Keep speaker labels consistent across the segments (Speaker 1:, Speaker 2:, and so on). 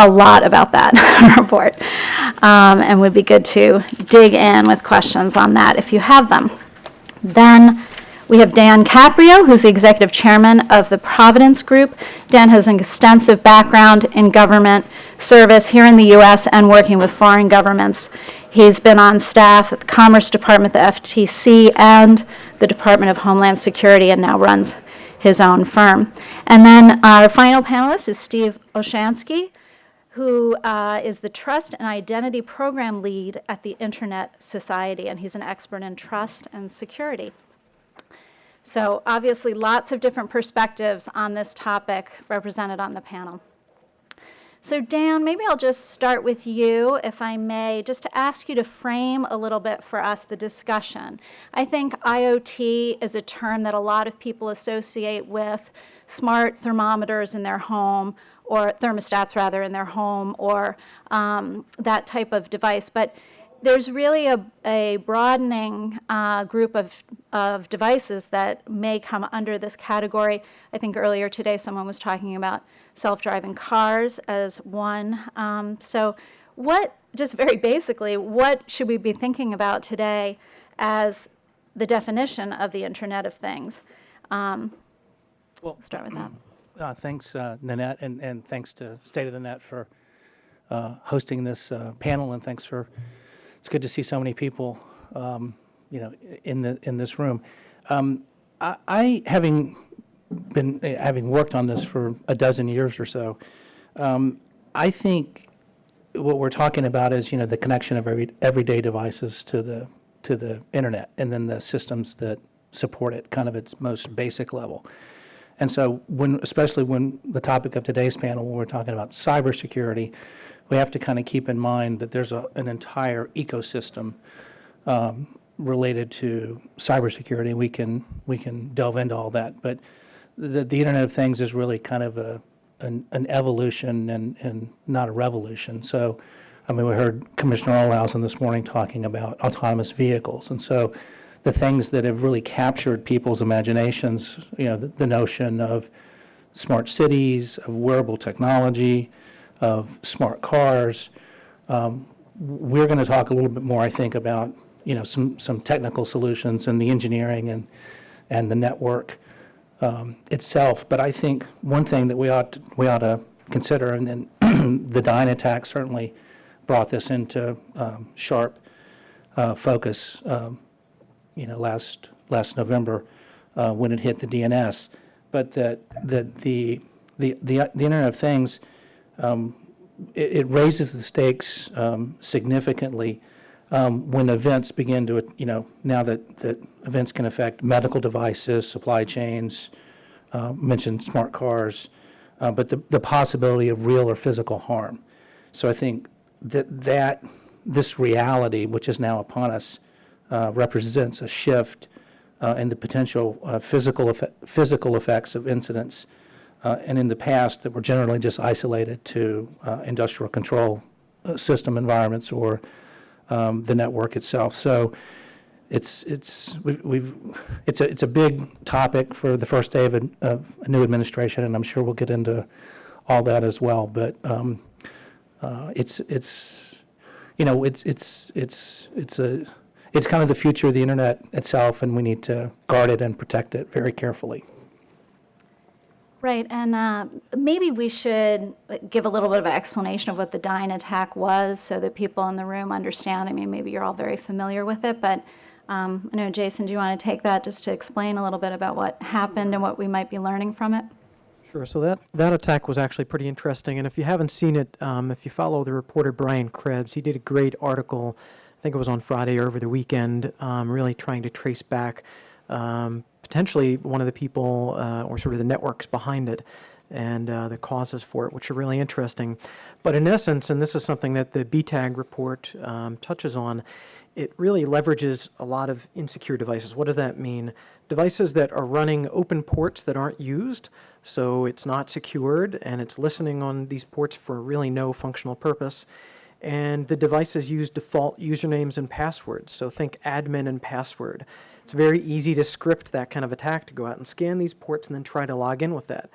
Speaker 1: a lot about that report, and would be good to dig in with questions on that if you have them. Then we have Dan Caprio, who's the executive chairman of the Providence Group. Dan has an extensive background in government service here in the U.S. and working with foreign governments. He's been on staff at the Commerce Department, the FTC, and the Department of Homeland Security, and now runs his own firm. And then our final panelist is Steve Oshansky, who is the Trust and Identity Program Lead at the Internet Society, and he's an expert in trust and security. So obviously lots of different perspectives on this topic represented on the panel. So Dan, maybe I'll just start with you, if I may, just to ask you to frame a little bit for us the discussion. I think IoT is a term that a lot of people associate with smart thermometers in their home, or thermostats rather, in their home, or that type of device. But there's really a broadening group of devices that may come under this category. I think earlier today someone was talking about self-driving cars as one. So what, just very basically, what should we be thinking about today as the definition of the Internet of Things? Well, start with that.
Speaker 2: Thanks, Nanette, and thanks to State of the Net for hosting this panel, and thanks for. It's good to see so many people, in this room. I having worked on this for a dozen years or so, I think what we're talking about is the connection of everyday devices to the internet, and then the systems that support it, kind of its most basic level. And so, especially when the topic of today's panel, when we're talking about cybersecurity, we have to kind of keep in mind that there's an entire ecosystem related to cybersecurity. We can delve into all that, but the Internet of Things is really kind of an evolution and not a revolution. So, I mean, we heard Commissioner Olhausen this morning talking about autonomous vehicles, and so the things that have really captured people's imaginations, the notion of smart cities, of wearable technology, of smart cars. We're going to talk a little bit more, I think, about some technical solutions and the engineering and the network itself. But I think one thing that we ought to consider, and then the Dyne attack certainly brought this into sharp focus. Last November when it hit the DNS, but that the Internet of Things. It raises the stakes significantly when events begin to, now that events can affect medical devices, supply chains, mentioned smart cars, but the possibility of real or physical harm. So I think that this reality, which is now upon us, represents a shift in the potential physical effects of incidents. And in the past, that were generally just isolated to industrial control system environments or the network itself. So it's a big topic for the first day of a new administration, and I'm sure we'll get into all that as well. But it's kind of the future of the internet itself, and we need to guard it and protect it very carefully.
Speaker 1: Right, and maybe we should give a little bit of an explanation of what the Dyne attack was so that people in the room understand. I mean, maybe you're all very familiar with it, but I know, Jason, do you want to take that just to explain a little bit about what happened and what we might be learning from it?
Speaker 3: Sure. So that attack was actually pretty interesting, and if you haven't seen it, if you follow the reporter Brian Krebs, he did a great article, I think it was on Friday or over the weekend, really trying to trace back potentially one of the people or sort of the networks behind it and the causes for it, which are really interesting. But in essence, and this is something that the BTAG report touches on, it really leverages a lot of insecure devices. What does that mean? Devices that are running open ports that aren't used, so it's not secured, and it's listening on these ports for really no functional purpose. And the devices use default usernames and passwords, so think admin and password. It's very easy to script that kind of attack to go out and scan these ports and then try to log in with that.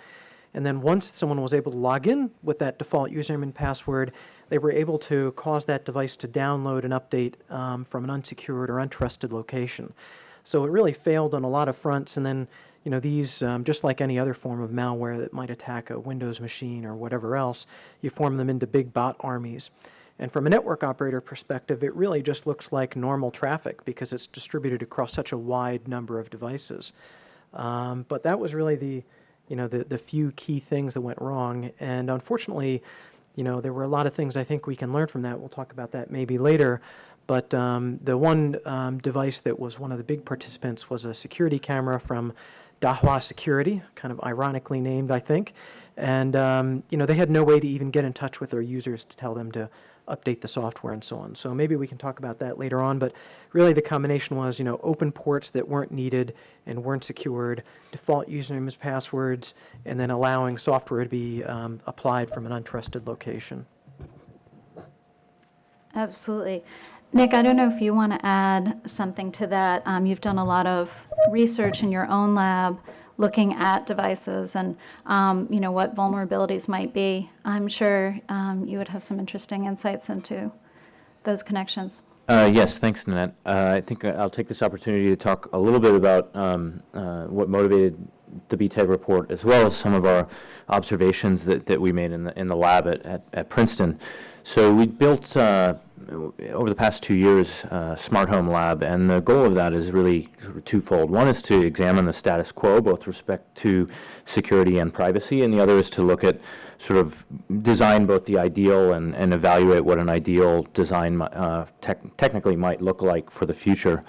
Speaker 3: And then once someone was able to log in with that default username and password, they were able to cause that device to download an update from an unsecured or untrusted location. So it really failed on a lot of fronts. And then, these, just like any other form of malware that might attack a Windows machine or whatever else, you form them into big bot armies. And from a network operator perspective, it really just looks like normal traffic because it's distributed across such a wide number of devices. But that was really the few key things that went wrong. And unfortunately, there were a lot of things I think we can learn from that. We'll talk about that maybe later. But the one device that was one of the big participants was a security camera from Dahua Security, kind of ironically named, I think. And, they had no way to even get in touch with their users to tell them to update the software and so on. So maybe we can talk about that later on. But really the combination was, open ports that weren't needed and weren't secured, default usernames, passwords, and then allowing software to be applied from an untrusted location.
Speaker 1: Absolutely. Nick, I don't know if you want to add something to that. You've done a lot of research in your own lab looking at devices and, what vulnerabilities might be. I'm sure you would have some interesting insights into those connections.
Speaker 4: Yes, thanks, Nanette. I think I'll take this opportunity to talk a little bit about what motivated the BTAG report, as well as some of our observations that we made in the lab at Princeton. So we built, over the past 2 years, Smart Home Lab, and the goal of that is really sort of twofold. One is to examine the status quo, both with respect to security and privacy, and the other is to look at sort of design both the ideal and evaluate what an ideal design technically might look like for the future.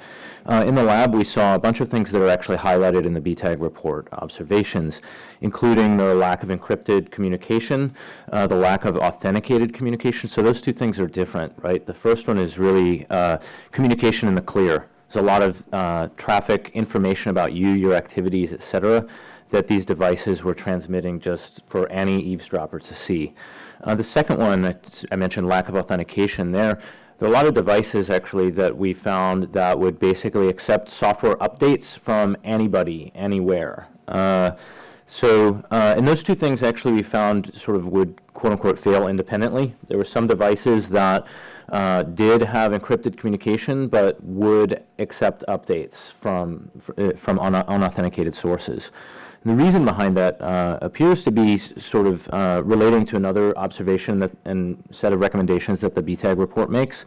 Speaker 4: In the lab, we saw a bunch of things that are actually highlighted in the BTAG report, observations, including the lack of encrypted communication, the lack of authenticated communication. So those two things are different, right? The first one is really communication in the clear. There's a lot of traffic, information about you, your activities, et cetera, that these devices were transmitting just for any eavesdropper to see. The second one that I mentioned, lack of authentication, there are a lot of devices actually that we found that would basically accept software updates from anybody, anywhere. And those two things actually we found sort of would quote-unquote fail independently. There were some devices that did have encrypted communication but would accept updates from unauthenticated sources. And the reason behind that appears to be sort of relating to another observation and set of recommendations that the BTAG report makes,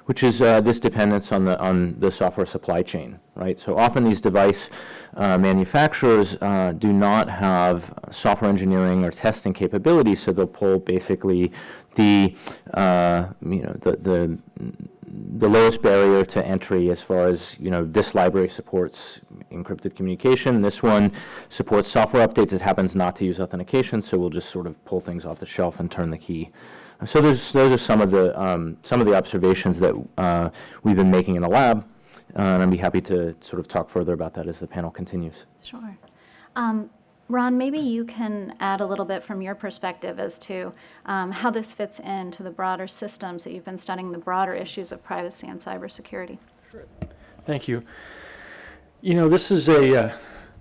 Speaker 4: which is this dependence on the software supply chain, right? So often these device manufacturers do not have software engineering or testing capabilities, so they'll pull basically the lowest barrier to entry as far as, this library supports encrypted communication. This one supports software updates. It happens not to use authentication, so we'll just sort of pull things off the shelf and turn the key. So those are some of the observations that we've been making in the lab, and I'd be happy to sort of talk further about that as the panel continues.
Speaker 1: Sure. Ron, maybe you can add a little bit from your perspective as to how this fits into the broader systems that you've been studying, the broader issues of privacy and cybersecurity.
Speaker 5: Thank you. This is a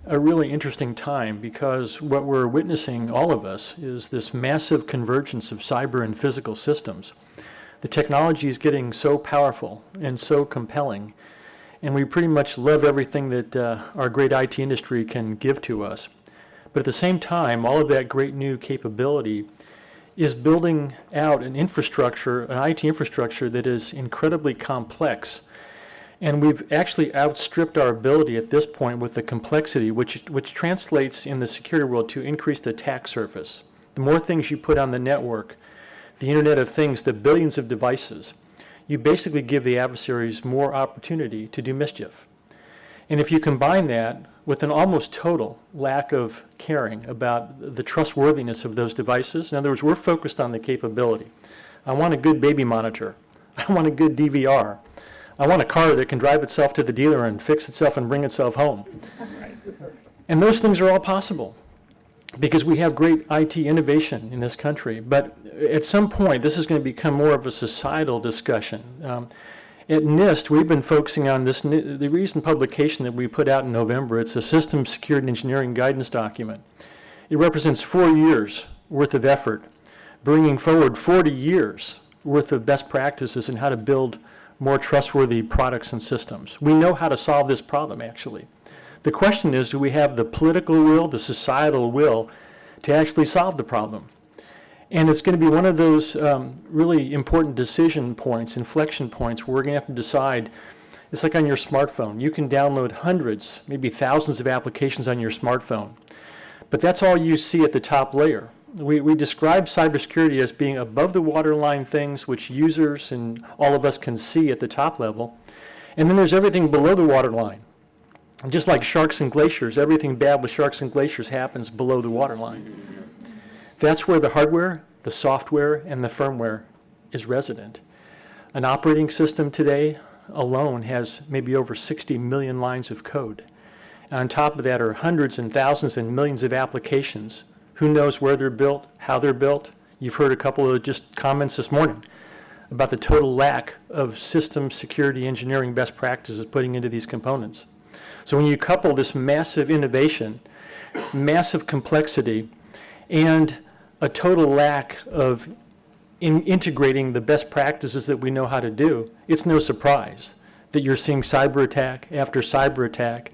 Speaker 5: really interesting time because what we're witnessing, all of us, is this massive convergence of cyber and physical systems. The technology is getting so powerful and so compelling, and we pretty much love everything that our great IT industry can give to us. But at the same time, all of that great new capability is building out an infrastructure, an IT infrastructure that is incredibly complex. And we've actually outstripped our ability at this point with the complexity, which translates in the security world to increased attack surface. The more things you put on the network, the Internet of Things, the billions of devices, you basically give the adversaries more opportunity to do mischief. And if you combine that with an almost total lack of caring about the trustworthiness of those devices, in other words, we're focused on the capability. I want a good baby monitor. I want a good DVR. I want a car that can drive itself to the dealer and fix itself and bring itself home. And those things are all possible because we have great IT innovation in this country. But at some point, this is going to become more of a societal discussion. At NIST, we've been focusing on this, the recent publication that we put out in November. It's a Systems Security Engineering Guidance document. It represents 4 years worth of effort, bringing forward 40 years worth of best practices in how to build more trustworthy products and systems. We know how to solve this problem, actually. The question is, do we have the political will, the societal will, to actually solve the problem? And it's going to be one of those really important decision points, inflection points, where we're going to have to decide. It's like on your smartphone. You can download hundreds, maybe thousands of applications on your smartphone. But that's all you see at the top layer. We describe cybersecurity as being above the waterline things which users and all of us can see at the top level. And then there's everything below the waterline. Just like sharks and glaciers, everything bad with sharks and glaciers happens below the waterline. That's where the hardware, the software, and the firmware is resident. An operating system today alone has maybe over 60 million lines of code. And on top of that are hundreds and thousands and millions of applications. Who knows where they're built, how they're built? You've heard a couple of just comments this morning about the total lack of system security engineering best practices putting into these components. So when you couple this massive innovation, massive complexity, and a total lack of integrating the best practices that we know how to do, it's no surprise that you're seeing cyber attack after cyber attack.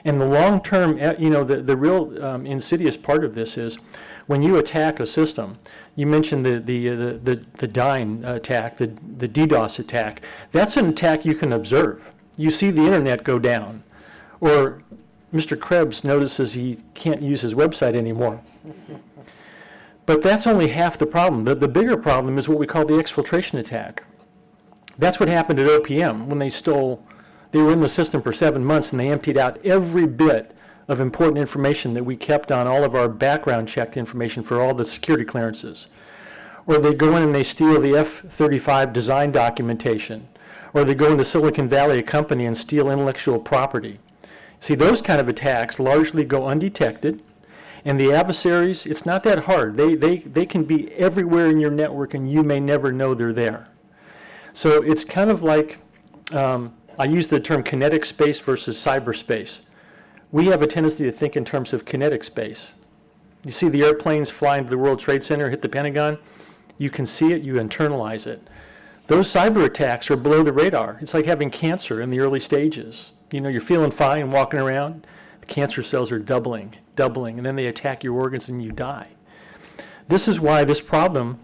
Speaker 5: And the long-term, the real insidious part of this is when you attack a system. You mentioned the Dyn attack, the DDoS attack. That's an attack you can observe. You see the internet go down, or Mr. Krebs notices he can't use his website anymore. But that's only half the problem. The bigger problem is what we call the exfiltration attack. That's what happened at OPM when they were in the system for 7 months and they emptied out every bit of important information that we kept on all of our background check information for all the security clearances. Or they go in and they steal the F-35 design documentation. Or they go into Silicon Valley, a company, and steal intellectual property. See, those kind of attacks largely go undetected. And the adversaries, it's not that hard. They can be everywhere in your network and you may never know they're there. So it's kind of like, I use the term kinetic space versus cyberspace. We have a tendency to think in terms of kinetic space. You see the airplanes flying to the World Trade Center, hit the Pentagon, you can see it, you internalize it. Those cyber attacks are below the radar. It's like having cancer in the early stages. You know, you're feeling fine walking around, the cancer cells are doubling, and then they attack your organs and you die. This is why this problem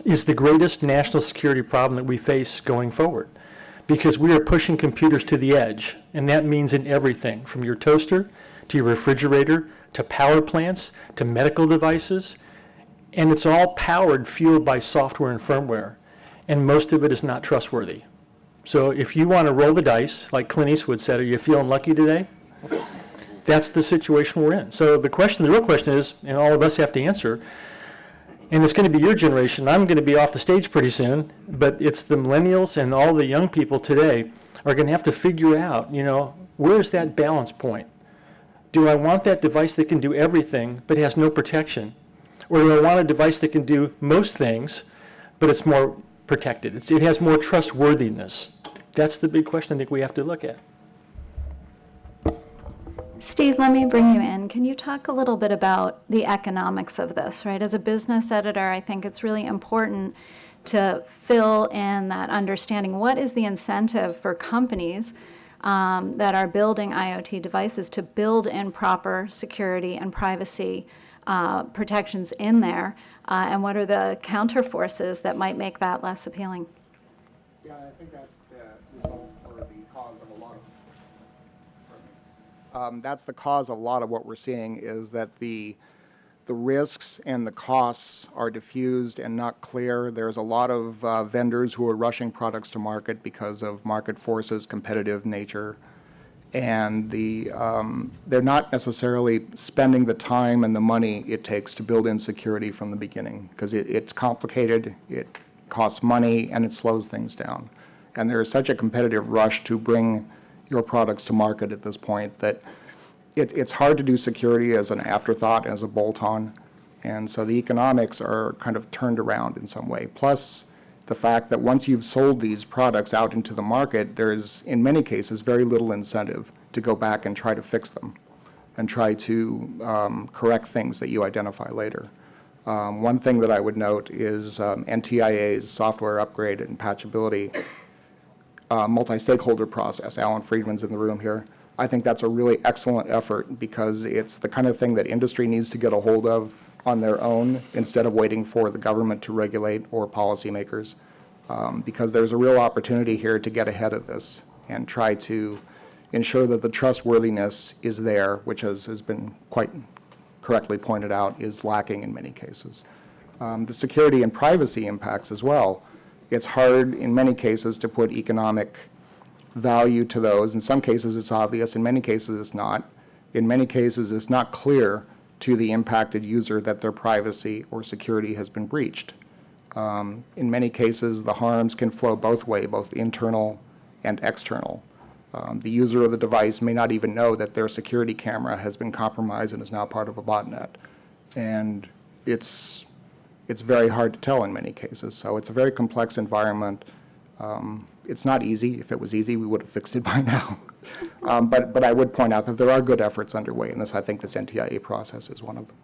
Speaker 5: is the greatest national security problem that we face going forward. Because we are pushing computers to the edge, and that means in everything, from your toaster, to your refrigerator, to power plants, to medical devices, and it's all powered, fueled by software and firmware, and most of it is not trustworthy. So if you want to roll the dice, like Clint Eastwood said, are you feeling lucky today? That's the situation we're in. So the real question is, and all of us have to answer, and it's going to be your generation. I'm going to be off the stage pretty soon, but it's the millennials and all the young people today are going to have to figure out, where's that balance point? Do I want that device that can do everything but has no protection? Or do I want a device that can do most things, but it's more protected? It has more trustworthiness. That's the big question I think we have to look at.
Speaker 1: Steve, let me bring you in. Can you talk a little bit about the economics of this, right? As a business editor, I think it's really important to fill in that understanding. What is the incentive for companies that are building IoT devices to build in proper security and privacy protections in there? And what are the counter forces that might make that less appealing?
Speaker 6: Yeah, I think that's the result or the cause of a lot of that's the cause of a lot of what we're seeing is that the risks and the costs are diffused and not clear. There's a lot of vendors who are rushing products to market because of market forces, competitive nature, and they're not necessarily spending the time and the money it takes to build in security from the beginning because it's complicated, it costs money, and it slows things down. And there is such a competitive rush to bring your products to market at this point that it's hard to do security as an afterthought, as a bolt-on. And so the economics are kind of turned around in some way. Plus the fact that once you've sold these products out into the market, there's, in many cases, very little incentive to go back and try to fix them. and try to correct things that you identify later. One thing that I would note is NTIA's software upgrade and patchability multi-stakeholder process. Alan Friedman's in the room here. I think that's a really excellent effort because it's the kind of thing that industry needs to get a hold of on their own instead of waiting for the government to regulate or policymakers, because there's a real opportunity here to get ahead of this and try to ensure that the trustworthiness is there, which has been quite correctly pointed out is lacking in many cases. The security and privacy impacts as well. It's hard in many cases to put economic value to those. In some cases it's obvious, in many cases it's not. In many cases it's not clear to the impacted user that their privacy or security has been breached. In many cases the harms can flow both ways, both internal and external. The user of the device may not even know that their security camera has been compromised and is now part of a botnet. And it's very hard to tell in many cases. So it's a very complex environment. It's not easy. If it was easy, we would have fixed it by now. But I would point out that there are good efforts underway in this. I think this NTIA process is one of them.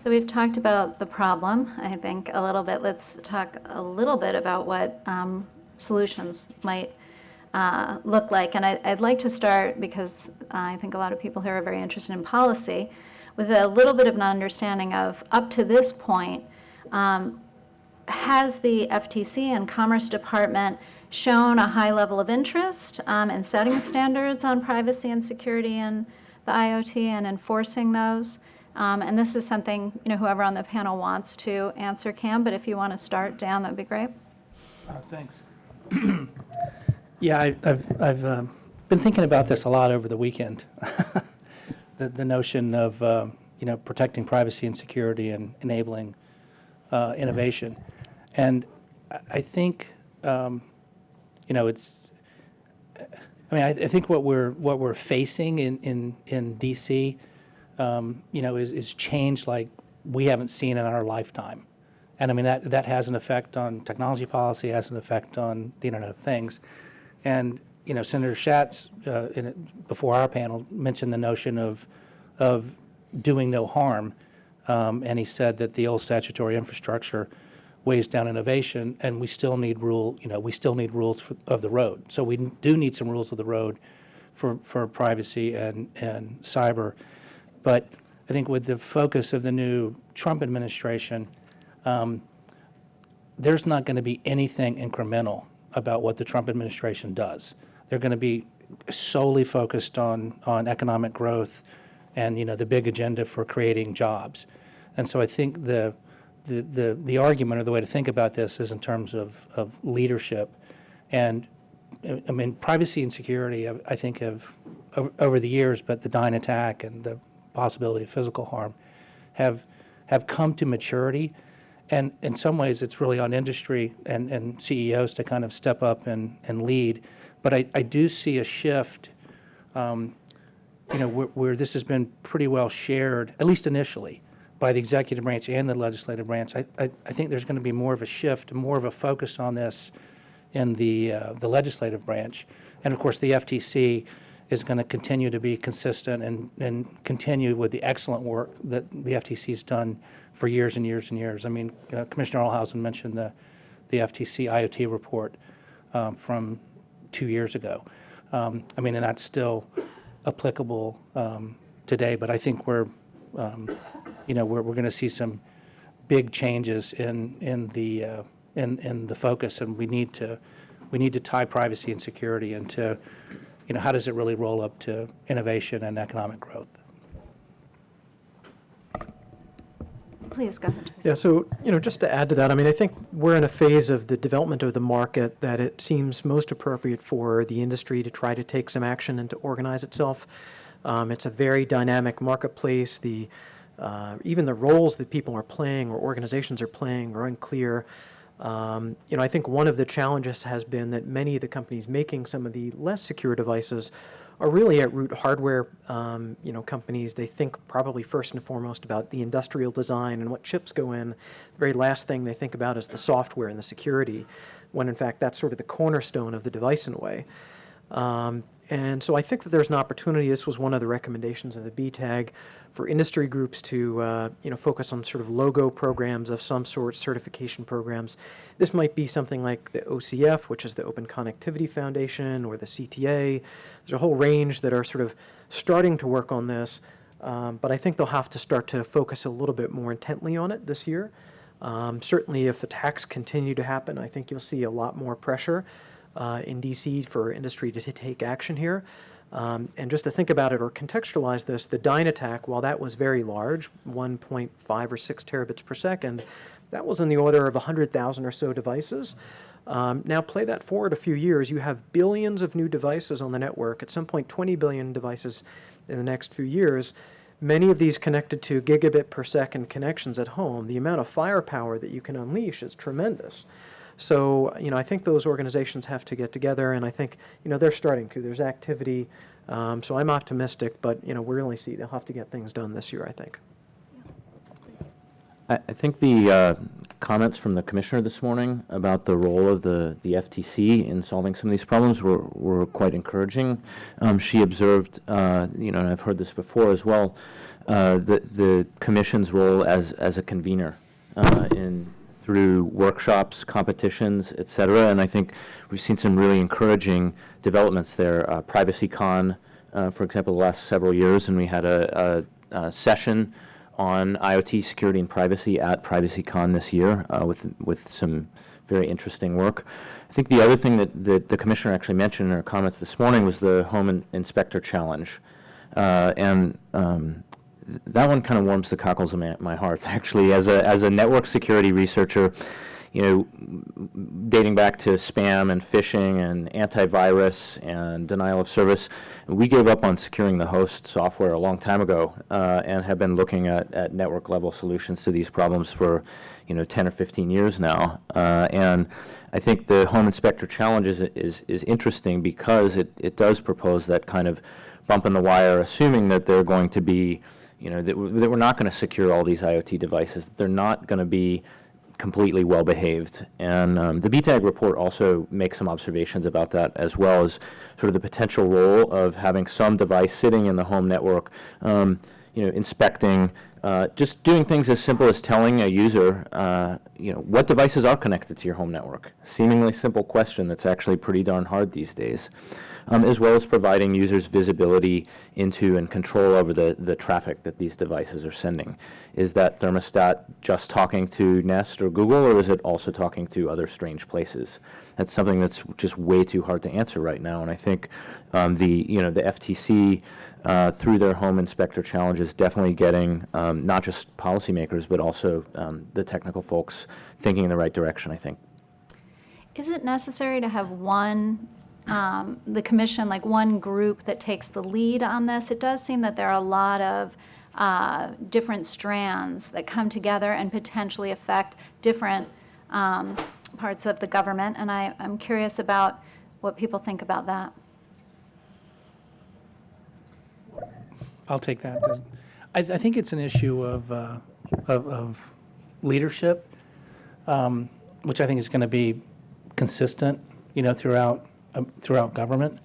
Speaker 1: So we've talked about the problem, I think, a little bit. Let's talk a little bit about what solutions might look like. And I'd like to start, because I think a lot of people here are very interested in policy, with a little bit of an understanding of, up to this point, has the FTC and Commerce Department shown a high level of interest in setting standards on privacy and security in the IoT and enforcing those? And this is something, whoever on the panel wants to answer can, but if you want to start, Dan, that'd be great.
Speaker 2: Thanks. Yeah, I've been thinking about this a lot over the weekend. The notion of protecting privacy and security and enabling innovation, and I think it's. I think what we're facing in DC, is change like we haven't seen in our lifetime, and that has an effect on technology policy, has an effect on the Internet of Things. And Senator Schatz, before our panel, mentioned the notion of doing no harm, and he said that the old statutory infrastructure weighs down innovation, and we still need rules of the road. So we do need some rules of the road for privacy and cyber. But I think with the focus of the new Trump administration, there's not going to be anything incremental about what the Trump administration does. They're going to be solely focused on economic growth and the big agenda for creating jobs. And so I think the argument or the way to think about this is in terms of leadership. And privacy and security, I think, have over the years, but the Dyn attack and the possibility of physical harm have come to maturity. And in some ways, it's really on industry and CEOs to kind of step up and lead. But I do see a shift, where this has been pretty well shared, at least initially, by the executive branch and the legislative branch. I think there's going to be more of a shift, more of a focus on this in the legislative branch. And of course, the FTC is going to continue to be consistent and continue with the excellent work that the FTC's done for years and years and years. Commissioner Olhausen mentioned the FTC IoT report from 2 years ago. And that's still applicable today. But I think we're going to see some big changes in the focus, and we need to tie privacy and security into how does it really roll up to innovation and economic growth.
Speaker 1: Please go ahead.
Speaker 3: Yeah, so, just to add to that, I think we're in a phase of the development of the market that it seems most appropriate for the industry to try to take some action and to organize itself. It's a very dynamic marketplace. Even the roles that people are playing or organizations are playing are unclear. I think one of the challenges has been that many of the companies making some of the less secure devices are really at root hardware companies. They think probably first and foremost about the industrial design and what chips go in. The very last thing they think about is the software and the security, when in fact that's sort of the cornerstone of the device in a way. And so I think that there's an opportunity. This was one of the recommendations of the BTAG for industry groups to focus on sort of logo programs of some sort, certification programs. This might be something like the OCF, which is the Open Connectivity Foundation, or the CTA. There's a whole range that are sort of starting to work on this, but I think they'll have to start to focus a little bit more intently on it this year. Certainly, if attacks continue to happen, I think you'll see a lot more pressure in DC for industry to take action here. And just to think about it or contextualize this, the Dyn attack, while that was very large, 1.5 or 6 terabits per second, that was in the order of 100,000 or so devices. Now play that forward a few years, you have billions of new devices on the network, at some point 20 billion devices in the next few years, many of these connected to gigabit per second connections at home. The amount of firepower that you can unleash is tremendous. So, I think those organizations have to get together, and I think, they're starting to. There's activity, so I'm optimistic, but, we'll really see. They'll have to get things done this year, I think.
Speaker 4: I think the comments from the commissioner this morning about the role of the FTC in solving some of these problems were quite encouraging. She observed, and I've heard this before as well, the commission's role as a convener through workshops, competitions, et cetera, and I think we've seen some really encouraging developments there. PrivacyCon, for example, the last several years, and we had a session on IoT security and privacy at PrivacyCon this year with some very interesting work. I think the other thing that the commissioner actually mentioned in her comments this morning was the Home Inspector Challenge, and that one kind of warms the cockles of my heart, actually. As a network security researcher, dating back to spam and phishing and antivirus and denial of service, we gave up on securing the host software a long time ago and have been looking at network level solutions to these problems for 10 or 15 years now. And I think the Home Inspector Challenge is interesting because it does propose that kind of bump in the wire, assuming that they're going to be that we're not going to secure all these IoT devices, that they're not going to be completely well behaved. And the BTAG report also makes some observations about that, as well as sort of the potential role of having some device sitting in the home network, inspecting, just doing things as simple as telling a user, what devices are connected to your home network. Seemingly simple question that's actually pretty darn hard these days. As well as providing users visibility into and control over the traffic that these devices are sending. Is that thermostat just talking to Nest or Google, or is it also talking to other strange places? That's something that's just way too hard to answer right now, and I think the FTC through their Home Inspector Challenge is definitely getting not just policymakers but also the technical folks thinking in the right direction, I think.
Speaker 1: Is it necessary to have the commission, like one group that takes the lead on this? It does seem that there are a lot of different strands that come together and potentially affect different parts of the government, and I'm curious about what people think about that.
Speaker 2: I'll take that. I think it's an issue of leadership, which I think is going to be consistent, throughout government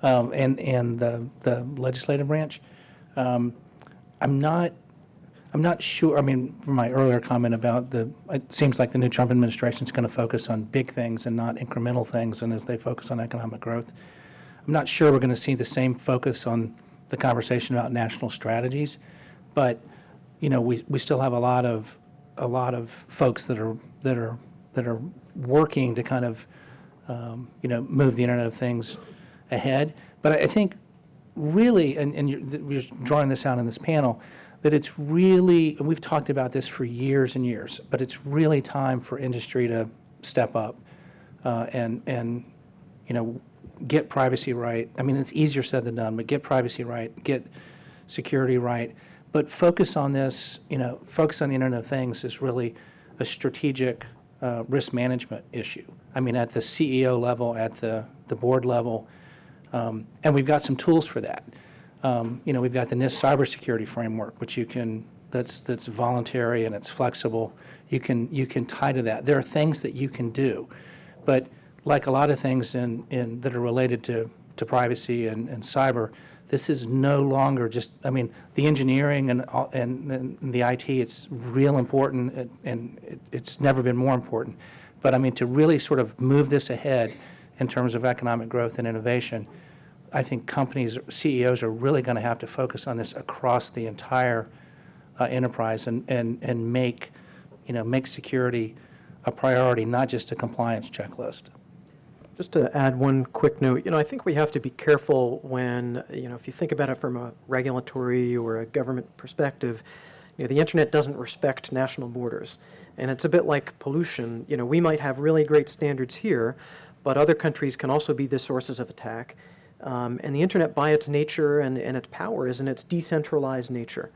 Speaker 2: and the legislative branch. I'm not sure. I mean, from my earlier comment about it seems like the new Trump administration is going to focus on big things and not incremental things, and as they focus on economic growth, I'm not sure we're going to see the same focus on the conversation about national strategies. But we still have a lot of folks that are working to kind of move the Internet of Things ahead. But I think really, and you're drawing this out in this panel, that it's really, and we've talked about this for years and years, but it's really time for industry to step up and get privacy right. I mean, it's easier said than done, but get privacy right, get security right. But focus on this, focus on the Internet of Things is really a strategic risk management issue. I mean, at the CEO level, at the board level, and we've got some tools for that. We've got the NIST cybersecurity framework, which that's voluntary and it's flexible. You can tie to that. There are things that you can do, but like a lot of things that are related to to privacy and cyber, this is no longer just, I mean, the engineering and the IT, it's real important, and it's never been more important. But I mean, to really sort of move this ahead in terms of economic growth and innovation, I think companies, CEOs are really going to have to focus on this across the entire enterprise and make, make security a priority, not just a compliance checklist.
Speaker 3: Just to add one quick note, I think we have to be careful when, if you think about it from a regulatory or a government perspective, the internet doesn't respect national borders. And it's a bit like pollution. We might have really great standards here, but other countries can also be the sources of attack. And the internet, by its nature and its power, is in its decentralized nature.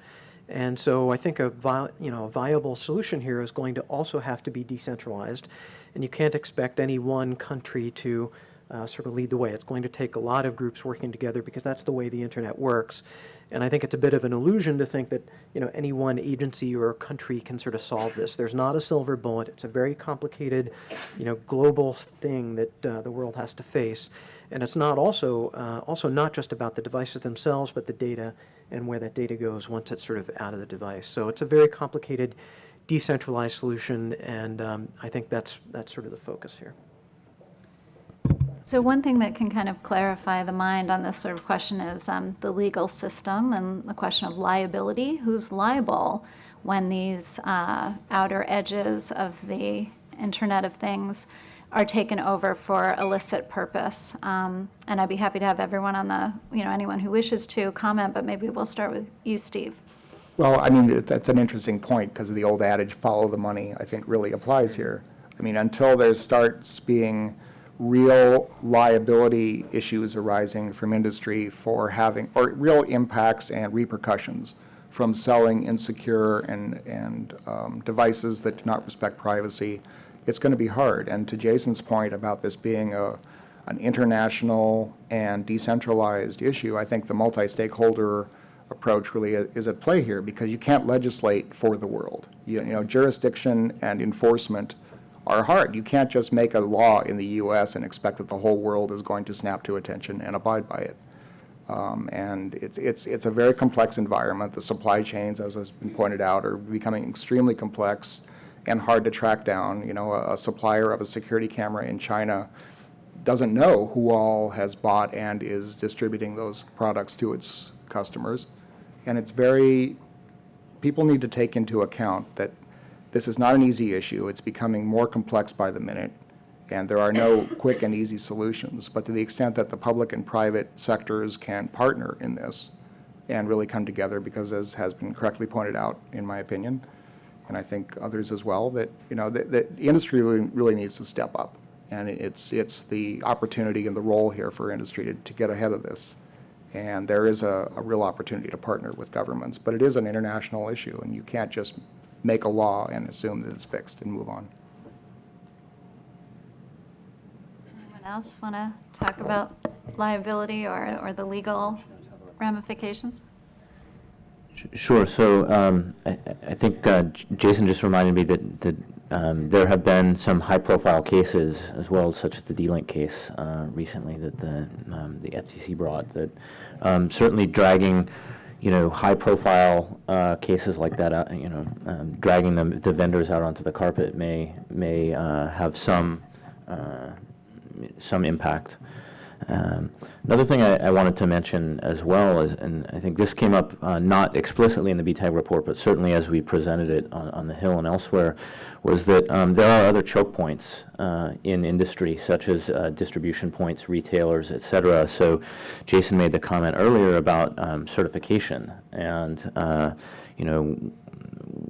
Speaker 3: And so I think a viable solution here is going to also have to be decentralized. And you can't expect any one country to sort of lead the way. It's going to take a lot of groups working together because that's the way the internet works. And I think it's a bit of an illusion to think that any one agency or country can sort of solve this. There's not a silver bullet. It's a very complicated, global thing that the world has to face. And it's not also not just about the devices themselves, but the data and where that data goes once it's sort of out of the device. So it's a very complicated, decentralized solution, and I think that's sort of the focus here.
Speaker 1: So one thing that can kind of clarify the mind on this sort of question is the legal system and the question of liability. Who's liable when these outer edges of the Internet of Things are taken over for illicit purpose? And I'd be happy to have everyone on the, anyone who wishes to comment, but maybe we'll start with you, Steve.
Speaker 6: Well, I mean, that's an interesting point because the old adage, follow the money, I think really applies here. I mean, until there starts being real liability issues arising from industry for having, or real impacts and repercussions from selling insecure and devices that do not respect privacy, it's going to be hard. And to Jason's point about this being an international and decentralized issue, I think the multi-stakeholder approach really is at play here because you can't legislate for the world. Jurisdiction and enforcement are hard. You can't just make a law in the U.S. and expect that the whole world is going to snap to attention and abide by it. And it's a very complex environment. The supply chains, as has been pointed out, are becoming extremely complex and hard to track down. A supplier of a security camera in China doesn't know who all has bought and is distributing those products to its customers. And people need to take into account that this is not an easy issue. It's becoming more complex by the minute, and there are no quick and easy solutions. But to the extent that the public and private sectors can partner in this and really come together, because as has been correctly pointed out, in my opinion, and I think others as well, that the industry really needs to step up. And it's the opportunity and the role here for industry to get ahead of this. And there is a real opportunity to partner with governments. But it is an international issue, and you can't just make a law and assume that it's fixed and move on.
Speaker 1: Anyone else want to talk about liability or the legal ramifications?
Speaker 4: Sure. So I think Jason just reminded me that there have been some high-profile cases as well, such as the D-Link case recently that the FTC brought. That certainly dragging, high-profile cases like that out, dragging the vendors out onto the carpet may have some impact. Another thing I wanted to mention as well is, and I think this came up not explicitly in the BTAG report, but certainly as we presented it on the Hill and elsewhere, was that there are other choke points in industry, such as distribution points, retailers, et cetera. So Jason made the comment earlier about certification and,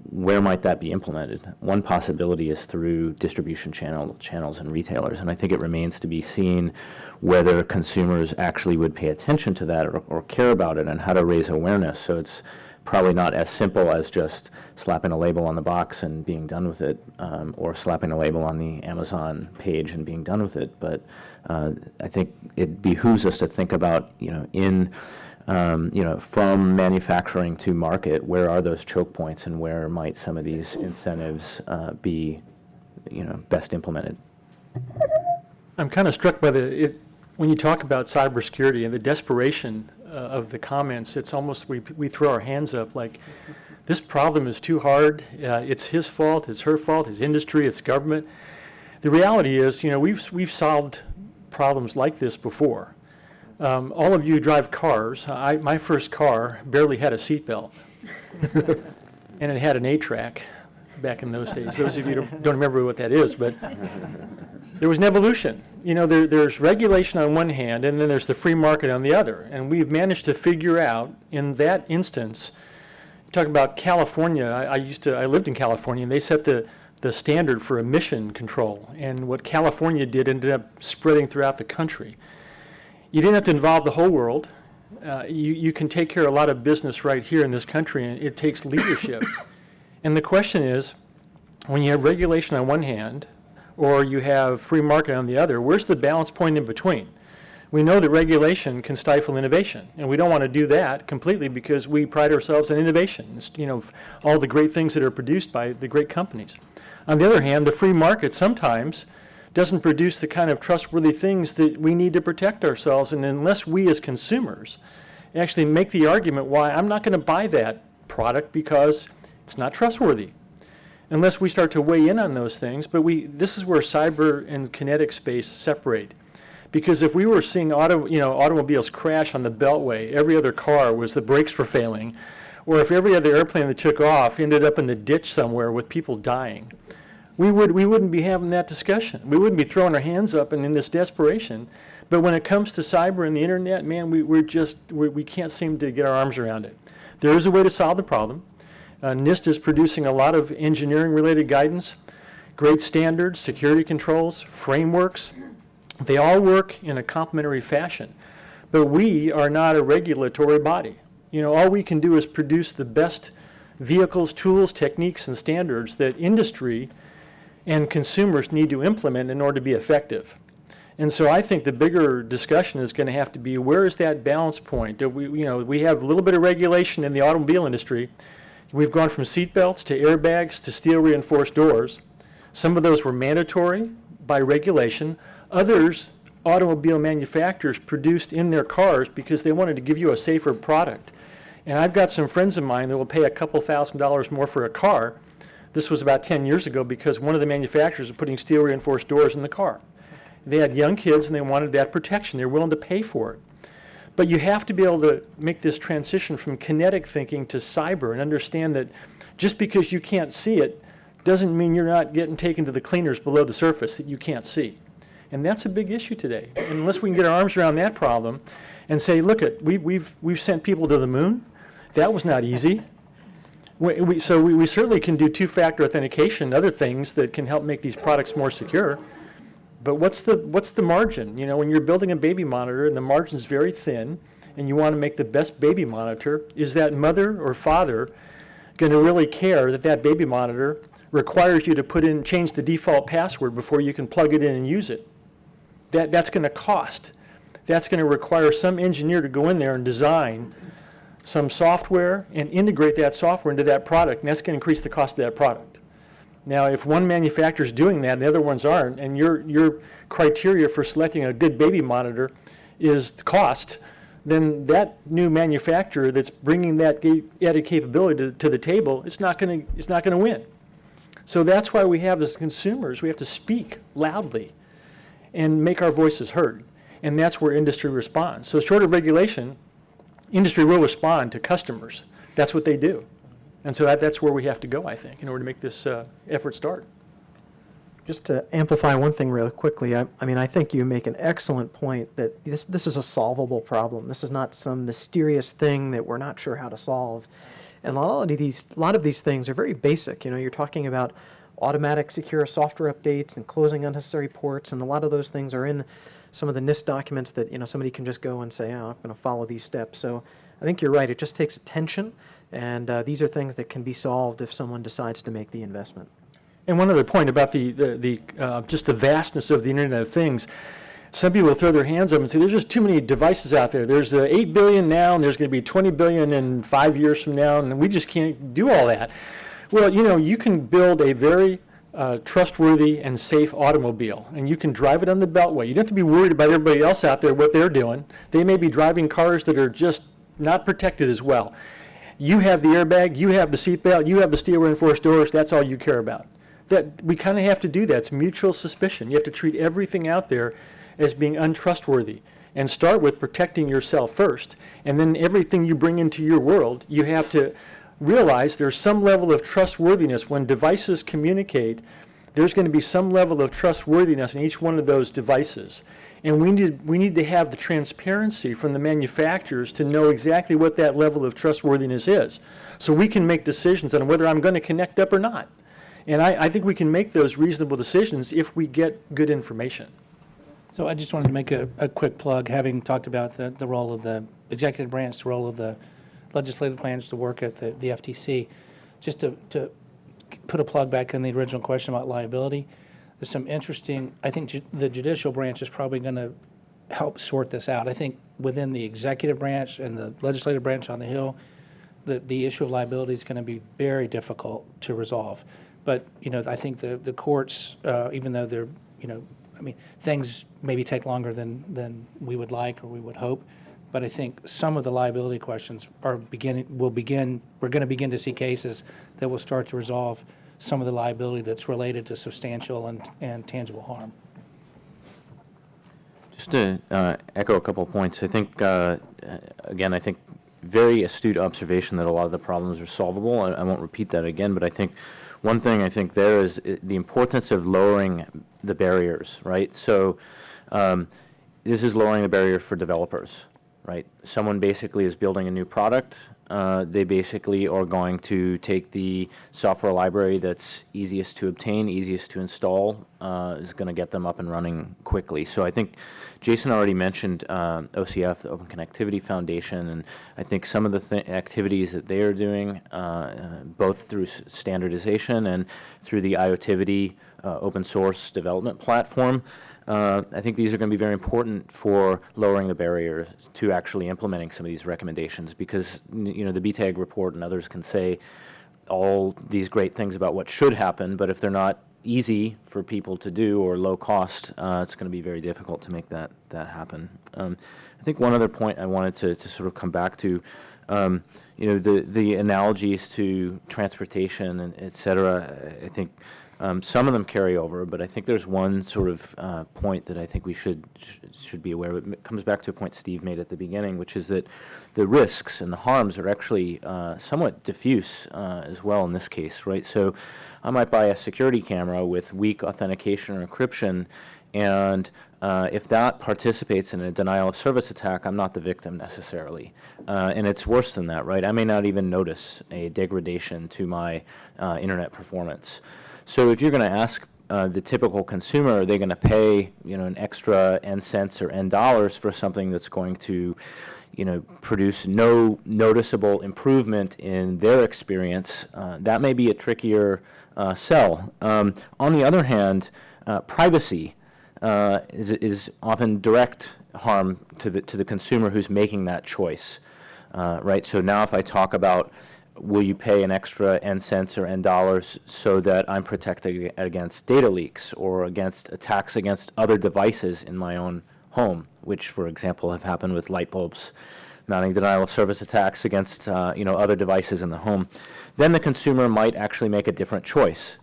Speaker 4: where might that be implemented? One possibility is through distribution channels and retailers, and I think it remains to be seen whether consumers actually would pay attention to that or care about it and how to raise awareness. So it's probably not as simple as just slapping a label on the box and being done with it, or slapping a label on the Amazon page and being done with it. But I think it behooves us to think about, from manufacturing to market, where are those choke points and where might some of these incentives be, best implemented?
Speaker 5: I'm kind of struck by when you talk about cybersecurity and the desperation of the comments, it's almost we throw our hands up like, this problem is too hard. It's his fault. It's her fault. His industry. It's government. The reality is, we've solved problems like this before. All of you drive cars. My first car barely had a seatbelt, and it had an 8-track back in those days. Those of you who don't remember what that is, but there was an evolution. There's regulation on one hand, and then there's the free market on the other. And we've managed to figure out, in that instance, talk about California. I lived in California, and they set the standard for emission control. And what California did ended up spreading throughout the country. You didn't have to involve the whole world. You can take care of a lot of business right here in this country, and it takes leadership. And the question is, when you have regulation on one hand, or you have free market on the other, where's the balance point in between? We know that regulation can stifle innovation, and we don't want to do that completely because we pride ourselves on innovation. It's, all the great things that are produced by the great companies. On the other hand, the free market sometimes doesn't produce the kind of trustworthy things that we need to protect ourselves, and unless we as consumers actually make the argument why I'm not going to buy that product because it's not trustworthy, unless we start to weigh in on those things. But this is where cyber and kinetic space separate. Because if we were seeing automobiles crash on the Beltway, every other car was the brakes were failing, or if every other airplane that took off ended up in the ditch somewhere with people dying, we wouldn't be having that discussion. We wouldn't be throwing our hands up and in this desperation. But when it comes to cyber and the internet, man, we can't seem to get our arms around it. There is a way to solve the problem. NIST is producing a lot of engineering-related guidance, great standards, security controls, frameworks. They all work in a complementary fashion. But we are not a regulatory body. All we can do is produce the best vehicles, tools, techniques, and standards that industry and consumers need to implement in order to be effective. And so I think the bigger discussion is going to have to be, where is that balance point? We have a little bit of regulation in the automobile industry. We've gone from seatbelts to airbags to steel reinforced doors. Some of those were mandatory by regulation. Others, automobile manufacturers produced in their cars because they wanted to give you a safer product. And I've got some friends of mine that will pay a couple $1,000s more for a car. This was about 10 years ago because one of the manufacturers was putting steel reinforced doors in the car. They had young kids and they wanted that protection. They're willing to pay for it. But you have to be able to make this transition from kinetic thinking to cyber and understand that just because you can't see it doesn't mean you're not getting taken to the cleaners below the surface that you can't see. And that's a big issue today. And unless we can get our arms around that problem and say, look, we've sent people to the moon. That was not easy. So we certainly can do two-factor authentication and other things that can help make these products more secure. But what's the margin? When you're building a baby monitor and the margin's very thin and you want to make the best baby monitor, is that mother or father going to really care that that baby monitor requires you to change the default password before you can plug it in and use it? That's going to cost. That's going to require some engineer to go in there and design some software and integrate that software into that product, and that's going to increase the cost of that product. Now, if one manufacturer is doing that and the other ones aren't, and your criteria for selecting a good baby monitor is cost, then that new manufacturer that's bringing that added capability to the table, it's not going to win. So that's why we have, as consumers, we have to speak loudly and make our voices heard. And that's where industry responds. So short of regulation, industry will respond to customers. That's what they do. And so that's where we have to go, I think, in order to make this effort start.
Speaker 3: Just to amplify one thing real quickly, I think you make an excellent point that this is a solvable problem. This is not some mysterious thing that we're not sure how to solve. And a lot of these things are very basic. You're talking about automatic secure software updates and closing unnecessary ports, and a lot of those things are in some of the NIST documents that somebody can just go and say, oh, I'm going to follow these steps. So I think you're right. It just takes attention, and these are things that can be solved if someone decides to make the investment.
Speaker 5: And one other point about just the vastness of the Internet of Things. Some people throw their hands up and say, there's just too many devices out there. There's 8 billion now, and there's going to be 20 billion in 5 years from now, and we just can't do all that. Well, you can build a very trustworthy and safe automobile, and you can drive it on the Beltway. You don't have to be worried about everybody else out there, what they're doing. They may be driving cars that are just not protected as well. You have the airbag, you have the seatbelt, you have the steel reinforced doors, that's all you care about. That we kind of have to do that. It's mutual suspicion. You have to treat everything out there as being untrustworthy and start with protecting yourself first. And then everything you bring into your world, you have to realize there's some level of trustworthiness. When devices communicate, there's going to be some level of trustworthiness in each one of those devices. And we need to have the transparency from the manufacturers to know exactly what that level of trustworthiness is, so we can make decisions on whether I'm going to connect up or not. And I think we can make those reasonable decisions if we get good information.
Speaker 2: So I just wanted to make a quick plug, having talked about the role of the executive branch, the role of the legislative branch to work at the FTC, just to put a plug back in the original question about liability. There's some interesting, I think the judicial branch is probably going to help sort this out. I think within the executive branch and the legislative branch on the Hill, the issue of liability is going to be very difficult to resolve. But, I think the courts, even though they're, things maybe take longer than we would like or we would hope, but I think some of the liability questions we're going to begin to see cases that will start to resolve some of the liability that's related to substantial and tangible harm.
Speaker 4: Just to echo a couple of points, I think, again, I think very astute observation that a lot of the problems are solvable. I won't repeat that again, but I think one thing I think there is the importance of lowering the barriers, right? So this is lowering the barrier for developers, right? Someone basically is building a new product. They basically are going to take the software library that's easiest to obtain, easiest to install, is going to get them up and running quickly. So I think Jason already mentioned OCF, the Open Connectivity Foundation, and I think some of the activities that they are doing, both through standardization and through the IoTivity open source development platform, I think these are going to be very important for lowering the barrier to actually implementing some of these recommendations, because the BTAG report and others can say all these great things about what should happen, but if they're not easy for people to do or low cost, it's going to be very difficult to make that happen. I think one other point I wanted to sort of come back to, the analogies to transportation and et cetera, I think some of them carry over, but I think there's one sort of point that I think we should be aware of. It comes back to a point Steve made at the beginning, which is that the risks and the harms are actually somewhat diffuse as well in this case, right? So I might buy a security camera with weak authentication or encryption, and if that participates in a denial of service attack, I'm not the victim necessarily. And it's worse than that, right? I may not even notice a degradation to my internet performance. So if you're going to ask the typical consumer, are they going to pay, an extra N cents or N dollars for something that's going to, produce no noticeable improvement in their experience? That may be a trickier sell. On the other hand, privacy is often direct harm to the consumer who's making that choice, right? So now if I talk about, will you pay an extra N cents or N dollars so that I'm protected against data leaks or against attacks against other devices in my own home, which, for example, have happened with light bulbs, mounting denial of service attacks against other devices in the home, then the consumer might actually make a different choice.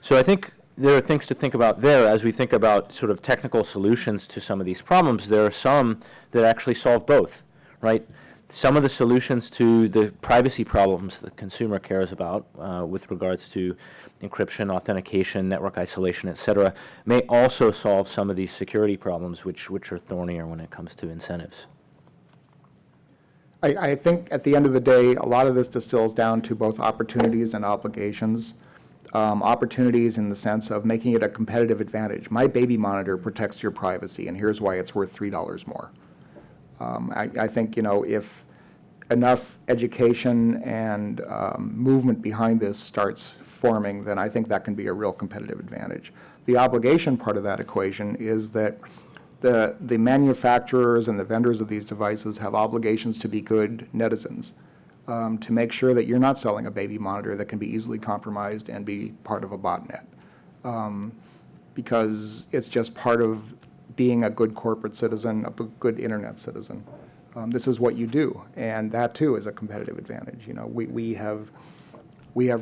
Speaker 4: So I think there are things to think about there as we think about sort of technical solutions to some of these problems. There are some that actually solve both, right? Some of the solutions to the privacy problems the consumer cares about with regards to encryption, authentication, network isolation, et cetera, may also solve some of these security problems which are thornier when it comes to incentives.
Speaker 6: I think at the end of the day, a lot of this distills down to both opportunities and obligations. Opportunities in the sense of making it a competitive advantage. My baby monitor protects your privacy, and here's why it's worth $3 more. I think, if enough education and movement behind this starts forming, then I think that can be a real competitive advantage. The obligation part of that equation is that the manufacturers and the vendors of these devices have obligations to be good netizens, to make sure that you're not selling a baby monitor that can be easily compromised and be part of a botnet. because it's just part of being a good corporate citizen, a good internet citizen. This is what you do, and that too is a competitive advantage. You know, we have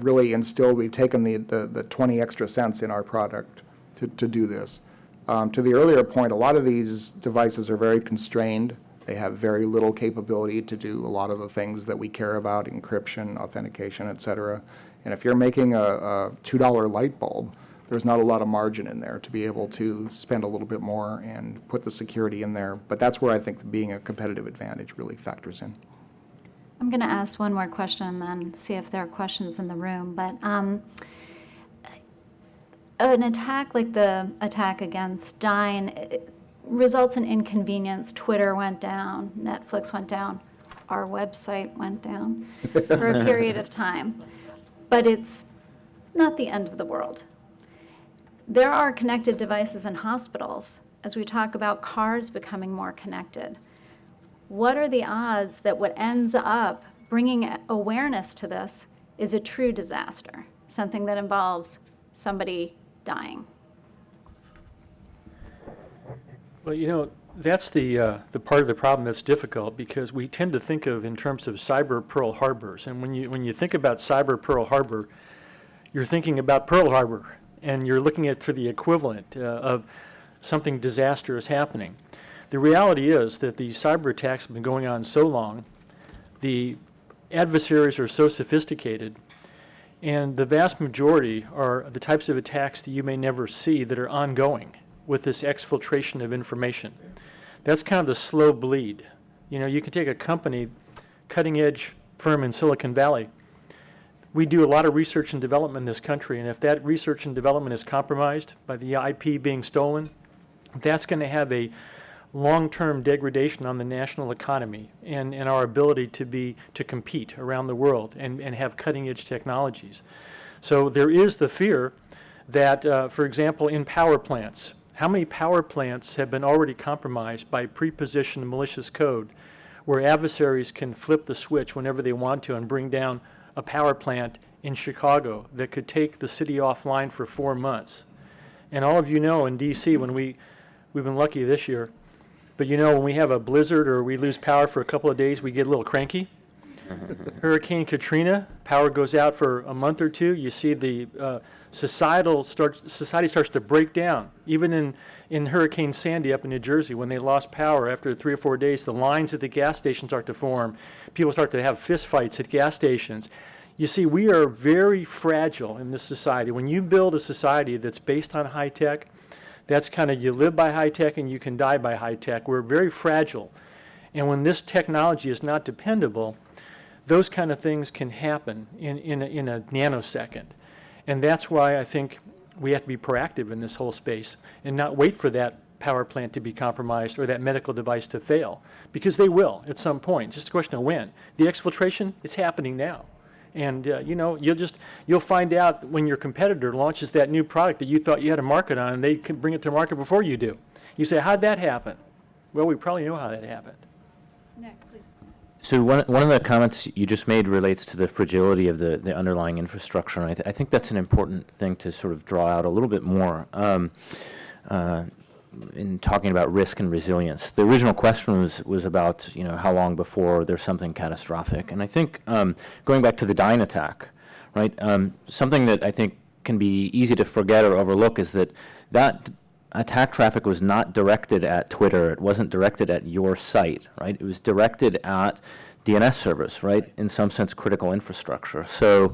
Speaker 6: really instilled, we've taken the 20 extra cents in our product to do this. To the earlier point, a lot of these devices are very constrained. They have very little capability to do a lot of the things that we care about, encryption, authentication, et cetera. And if you're making a $2 light bulb, there's not a lot of margin in there to be able to spend a little bit more and put the security in there. But that's where I think being a competitive advantage really factors in.
Speaker 1: I'm going to ask one more question and then see if there are questions in the room. But an attack like the attack against Dyn results in inconvenience. Twitter went down, Netflix went down, our website went down for a period of time. But it's not the end of the world. There are connected devices in hospitals as we talk about cars becoming more connected. What are the odds that what ends up bringing awareness to this is a true disaster, something that involves somebody dying?
Speaker 5: Well, you know, that's the part of the problem that's difficult, because we tend to think of in terms of cyber Pearl Harbors. And when you think about cyber Pearl Harbor, you're thinking about Pearl Harbor, and you're looking at for the equivalent of something disastrous happening. The reality is that the cyber attacks have been going on so long, the adversaries are so sophisticated, and the vast majority are the types of attacks that you may never see that are ongoing with this exfiltration of information. That's kind of the slow bleed. You know, you can take a company, cutting-edge firm in Silicon Valley. We do a lot of research and development in this country, and if that research and development is compromised by the IP being stolen, that's going to have a long-term degradation on the national economy and our ability to compete around the world and have cutting-edge technologies. So there is the fear that, for example, in power plants, how many power plants have been already compromised by pre-positioned malicious code where adversaries can flip the switch whenever they want to and bring down a power plant in Chicago that could take the city offline for 4 months. And all of you know in DC, when we've been lucky this year, but you know, when we have a blizzard or we lose power for a couple of days, we get a little cranky. Hurricane Katrina, power goes out for a month or two. You see the society starts to break down. Even in Hurricane Sandy up in New Jersey, when they lost power after 3 or 4 days, the lines at the gas stations start to form. People start to have fist fights at gas stations. You see, we are very fragile in this society. When you build a society that's based on high tech, that's kind of, you live by high tech and you can die by high tech. We're very fragile. And when this technology is not dependable, those kind of things can happen in a nanosecond. And that's why I think we have to be proactive in this whole space and not wait for that power plant to be compromised or that medical device to fail, because they will at some point. It's just a question of when. The exfiltration is happening now. And you know, you'll find out when your competitor launches that new product that you thought you had a market on, and they can bring it to market before you do. You say, how'd that happen? Well, we probably know how that happened.
Speaker 1: Nick, please.
Speaker 4: So one of the comments you just made relates to the fragility of the underlying infrastructure, and I think that's an important thing to sort of draw out a little bit more in talking about risk and resilience. The original question was about, you know, how long before there's something catastrophic, and I think going back to the Dyn attack, right? Something that I think can be easy to forget or overlook is that attack traffic was not directed at Twitter. It wasn't directed at your site, right? It was directed at DNS servers, right? In some sense, critical infrastructure. So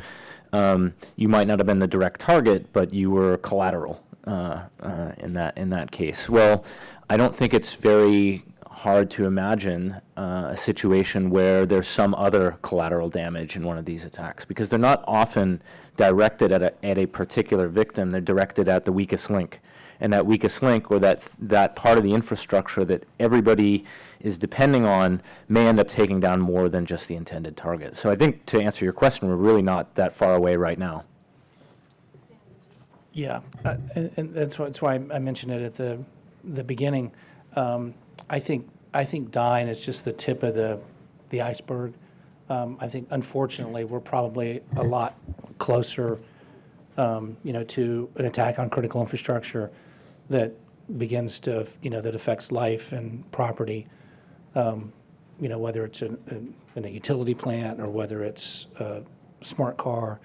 Speaker 4: you might not have been the direct target, but you were collateral in that case. Well, I don't think it's very hard to imagine a situation where there's some other collateral damage in one of these attacks, because they're not often directed at a particular victim. They're directed at the weakest link. And that weakest link, or that part of the infrastructure that everybody is depending on, may end up taking down more than just the intended target. So I think, to answer your question, we're really not that far away right now.
Speaker 2: Yeah, and that's why I mentioned it at the beginning. I think Dyn is just the tip of the iceberg. I think, unfortunately, we're probably a lot closer to an attack on critical infrastructure that begins to, that affects life and property, whether it's in a utility plant or whether it's a smart car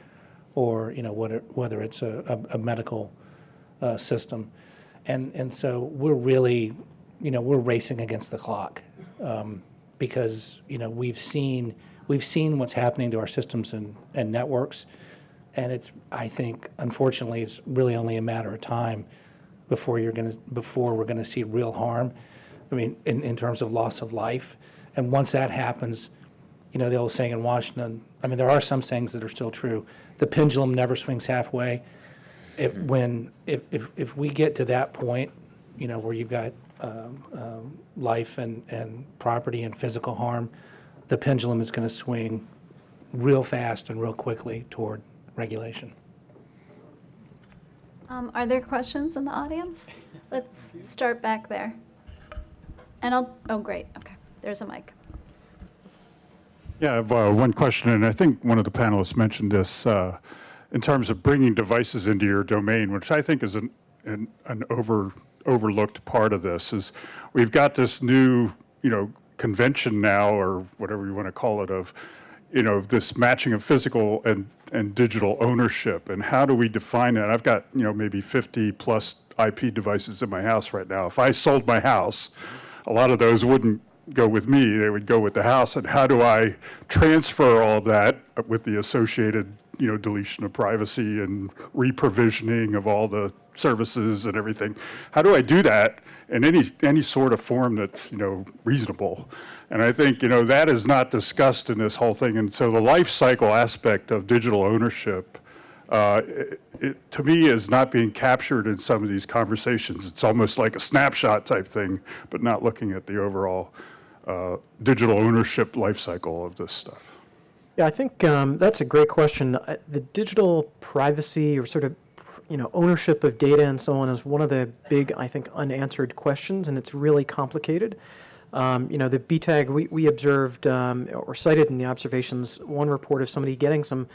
Speaker 2: or, whether it's a medical system. And so we're really, we're racing against the clock because, we've seen what's happening to our systems and networks. And I think, unfortunately, it's really only a matter of time before we're going to see real harm. I mean, in terms of loss of life. And once that happens, the old saying in Washington, I mean, there are some sayings that are still true. The pendulum never swings halfway. If we get to that point, where you've got life and property and physical harm, the pendulum is going to swing real fast and real quickly toward regulation.
Speaker 1: Are there questions in the audience? Let's start back there. And oh, great, okay, there's a mic.
Speaker 7: Yeah, I have one question, and I think one of the panelists mentioned this in terms of bringing devices into your domain, which I think is an overlooked part of this. Is we've got this new, convention now, or whatever you want to call it, of, this matching of physical and digital ownership, and how do we define that? I've got, maybe 50 plus IP devices in my house right now. If I sold my house, a lot of those wouldn't go with me, they would go with the house. And how do I transfer all of that with the associated, deletion of privacy and re-provisioning of all the services and everything? How do I do that in any sort of form that's, reasonable? And I think, that is not discussed in this whole thing. And so the life cycle aspect of digital ownership, to me, is not being captured in some of these conversations. It's almost like a snapshot type thing, but not looking at the overall digital ownership life cycle of this stuff.
Speaker 3: Yeah, I think that's a great question. The digital privacy or sort of, ownership of data and so on is one of the big, I think, unanswered questions, and it's really complicated. The BTAG, we observed or cited in the observations one report of somebody getting some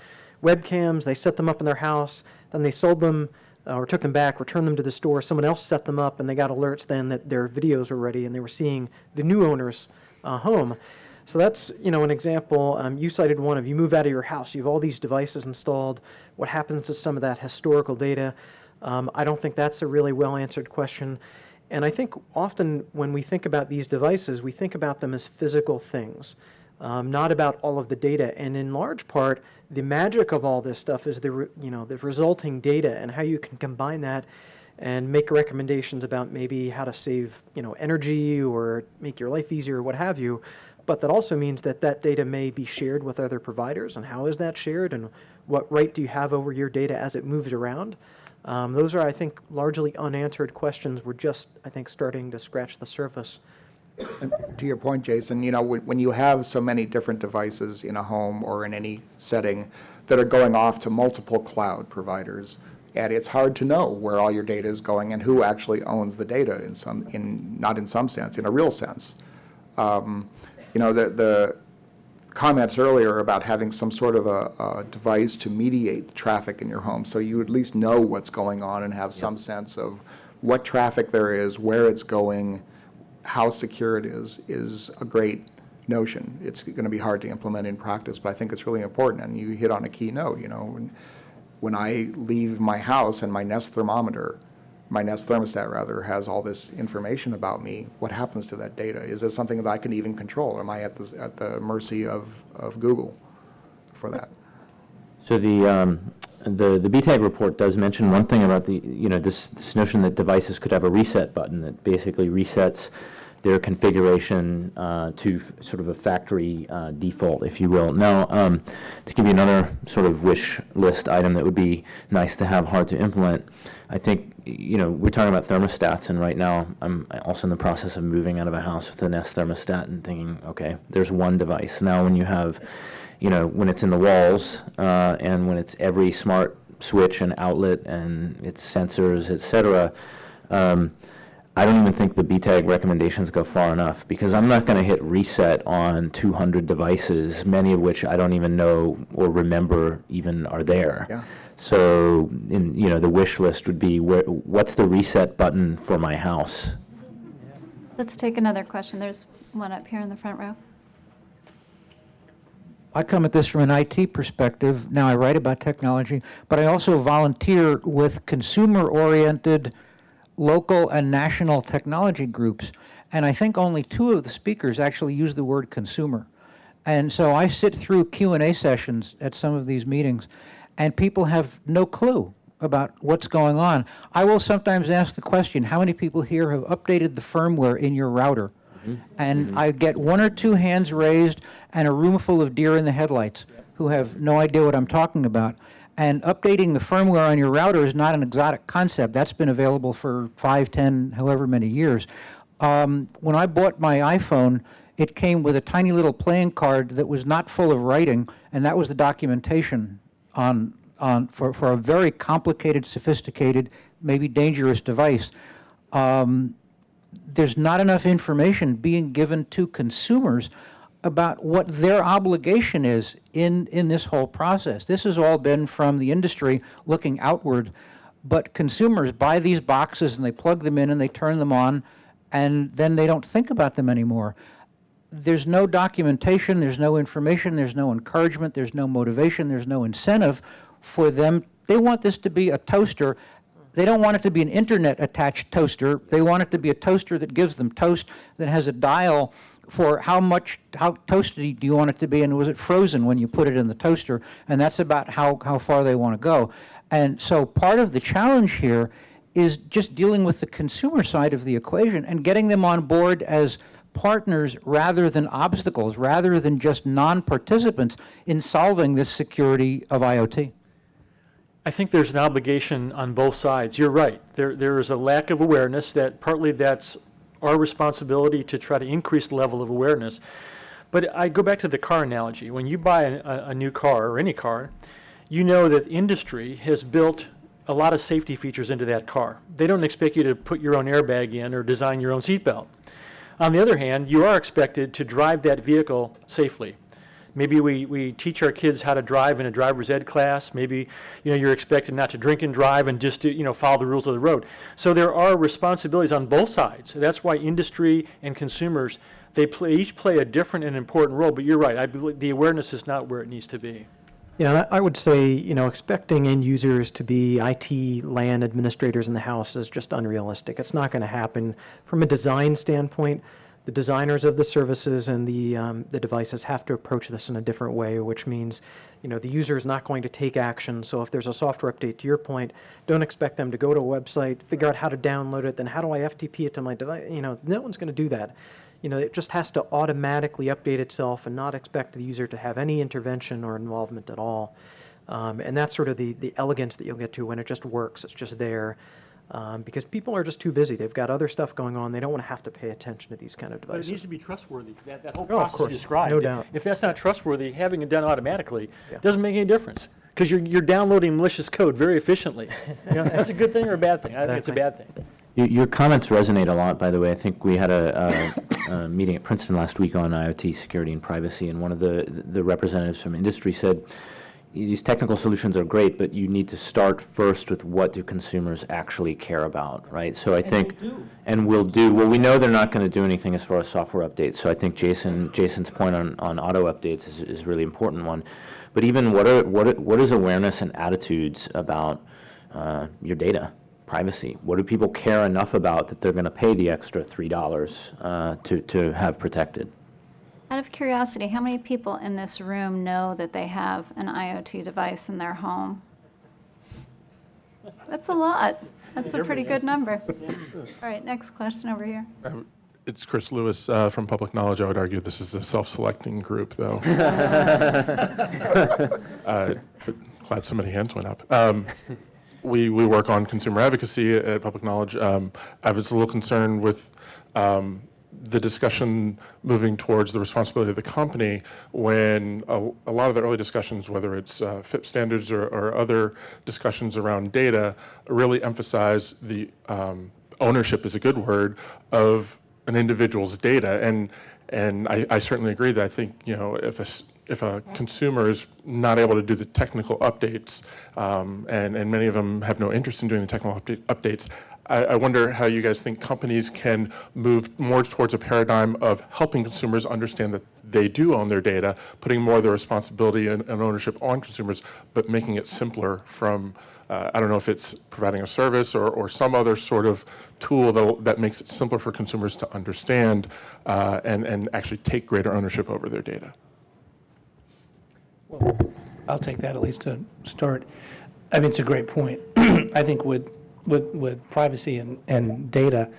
Speaker 3: webcams. They set them up in their house, then they sold them or took them back, returned them to the store. Someone else set them up, and they got alerts then that their videos were ready, and they were seeing the new owner's home. So that's, an example. You cited one of, you move out of your house, you have all these devices installed. What happens to some of that historical data? I don't think that's a really well-answered question. And I think often when we think about these devices, we think about them as physical things, not about all of the data. And in large part, the magic of all this stuff is the resulting data and how you can combine that and make recommendations about maybe how to save, energy or make your life easier or what have you. But that also means that that data may be shared with other providers, and how is that shared, and what right do you have over your data as it moves around? Those are, I think, largely unanswered questions. We're just, I think, starting to scratch the surface.
Speaker 6: And to your point, Jason, when you have so many different devices in a home or in any setting that are going off to multiple cloud providers, and it's hard to know where all your data is going and who actually owns the data not in some sense, in a real sense. The comments earlier about having some sort of a device to mediate the traffic in your home, so you at least know what's going on and have some sense of what traffic there is, where it's going, how secure it is a great notion. It's going to be hard to implement in practice, but I think it's really important. And you hit on a key note. When I leave my house and my Nest thermostat has all this information about me, what happens to that data? Is it something that I can even control? Or am I at the mercy of Google for that?
Speaker 4: So the BTAG report does mention one thing about this notion that devices could have a reset button that basically resets their configuration to sort of a factory default, if you will. Now, to give you another sort of wish list item that would be nice to have, hard to implement, I think, we're talking about thermostats, and right now I'm also in the process of moving out of a house with a Nest thermostat and thinking, okay, there's one device. Now when you have, when it's in the walls and when it's every smart switch and outlet and its sensors, et cetera, I don't even think the BTAG recommendations go far enough, because I'm not going to hit reset on 200 devices, many of which I don't even know or remember even are there.
Speaker 6: Yeah.
Speaker 4: So, the wish list would be, what's the reset button for my house?
Speaker 1: Let's take another question. There's one up here in the front row.
Speaker 8: I come at this from an IT perspective. Now, I write about technology, but I also volunteer with consumer-oriented local and national technology groups. And I think only 2 of the speakers actually use the word consumer. And so I sit through Q&A sessions at some of these meetings, and people have no clue about what's going on. I will sometimes ask the question, how many people here have updated the firmware in your router? And I get 1 or 2 hands raised and a room full of deer in the headlights who have no idea what I'm talking about. And updating the firmware on your router is not an exotic concept. That's been available for 5, 10, however many years. When I bought my iPhone, it came with a tiny little playing card that was not full of writing, and that was the documentation for a very complicated, sophisticated, maybe dangerous device. There's not enough information being given to consumers about what their obligation is in this whole process. This has all been from the industry looking outward, but consumers buy these boxes and they plug them in and they turn them on, and then they don't think about them anymore. There's no documentation, there's no information, there's no encouragement, there's no motivation, there's no incentive for them. They want this to be a toaster. They don't want it to be an internet-attached toaster. They want it to be a toaster that gives them toast, that has a dial for how toasty do you want it to be, and was it frozen when you put it in the toaster, and that's about how far they want to go. And so part of the challenge here is just dealing with the consumer side of the equation and getting them on board as partners rather than obstacles, rather than just non-participants in solving this security of IoT.
Speaker 5: I think there's an obligation on both sides. You're right. There is a lack of awareness that partly that's our responsibility to try to increase the level of awareness. But I go back to the car analogy. When you buy a new car or any car, you know that industry has built a lot of safety features into that car. They don't expect you to put your own airbag in or design your own seatbelt. On the other hand, you are expected to drive that vehicle safely. Maybe we teach our kids how to drive in a driver's ed class. Maybe you're expected not to drink and drive and just to follow the rules of the road. So there are responsibilities on both sides. That's why industry and consumers, each play a different and important role. But you're right. I believe the awareness is not where it needs to be.
Speaker 3: Yeah, I would say, expecting end users to be IT LAN administrators in the house is just unrealistic. It's not going to happen. From a design standpoint, the designers of the services and the devices have to approach this in a different way, which means, the user is not going to take action. So if there's a software update, to your point, don't expect them to go to a website, figure out how to download it, then how do I FTP it to my device? No one's going to do that. It just has to automatically update itself and not expect the user to have any intervention or involvement at all. And that's sort of the elegance that you'll get to when it just works. It's just there. Because people are just too busy. They've got other stuff going on. They don't want to have to pay attention to these kind of
Speaker 5: But
Speaker 3: devices.
Speaker 5: it needs to be trustworthy. That whole
Speaker 3: Oh, of
Speaker 5: process you
Speaker 3: course.
Speaker 5: described.
Speaker 3: No doubt.
Speaker 5: If that's not trustworthy, having it done automatically
Speaker 3: Yeah.
Speaker 5: doesn't make any difference because you're downloading malicious code very efficiently. That's a good thing or a bad thing? I think it's a bad thing.
Speaker 4: Your comments resonate a lot, by the way. I think we had a meeting at Princeton last week on IoT security and privacy, and one of the representatives from industry said, these technical solutions are great, but you need to start first with what do consumers actually care about, right? So I think, and will do. Well, we know they're not going to do anything as far as software updates. So I think Jason's point on auto updates is a really important one. But even what is awareness and attitudes about your data, privacy? What do people care enough about that they're going to pay the extra $3 to have protected?
Speaker 1: Out of curiosity, how many people in this room know that they have an IoT device in their home? That's a lot. That's a pretty good number. All right, next question over here.
Speaker 9: It's Chris Lewis from Public Knowledge. I would argue this is a self-selecting group, though. But glad so many hands went up. We work on consumer advocacy at Public Knowledge. I was a little concerned with the discussion moving towards the responsibility of the company when a lot of the early discussions, whether it's FIP standards or other discussions around data, really emphasize the ownership is a good word of an individual's data. And And I certainly agree that I think, if a consumer is not able to do the technical updates, and many of them have no interest in doing the technical updates, I wonder how you guys think companies can move more towards a paradigm of helping consumers understand that they do own their data, putting more of the responsibility and ownership on consumers, but making it simpler from, I don't know if it's providing a service or some other sort of tool that makes it simpler for consumers to understand and actually take greater ownership over their data.
Speaker 2: Well, I'll take that at least to start. I mean, it's a great point. I think with privacy and data,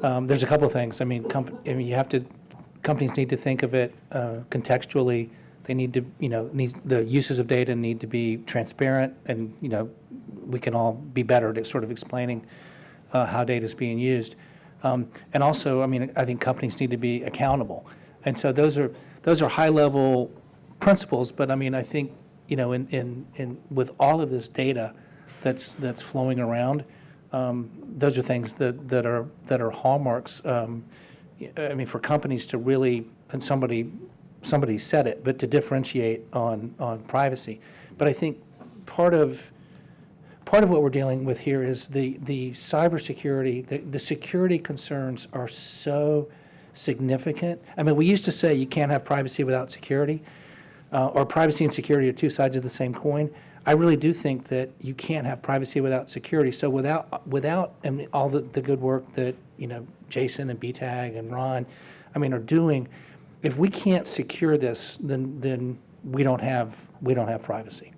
Speaker 2: there's a couple of things. I mean, companies need to think of it contextually. They need to, the uses of data need to be transparent, and, we can all be better at sort of explaining how data is being used. And also, I mean, I think companies need to be accountable. And so those are high-level principles, but I mean, I think, with all of this data that's flowing around, those are things that are hallmarks. I mean, for companies to really, and somebody said it, but to differentiate on privacy. But I think part of what we're dealing with here is the cybersecurity. The security concerns are so significant. I mean, we used to say you can't have privacy without security, or privacy and security are two sides of the same coin. I really do think that you can't have privacy without security. So without I mean, all the good work that Jason and BTAG and Ron, I mean, are doing, if we can't secure this, then we don't have privacy.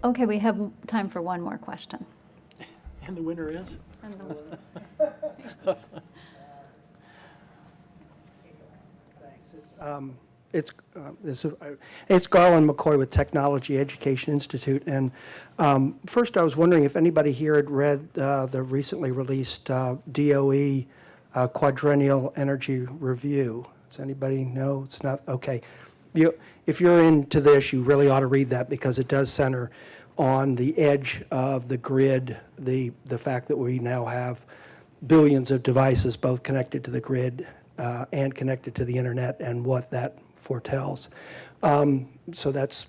Speaker 1: Okay, we have time for one more question.
Speaker 5: And the winner is?
Speaker 10: It's Garland McCoy with Technology Education Institute. And first, I was wondering if anybody here had read the recently released DOE Quadrennial Energy Review. Does anybody know? It's not? Okay. If you're into this, you really ought to read that, because it does center on the edge of the grid, the fact that we now have billions of devices both connected to the grid and connected to the internet, and what that foretells. So that's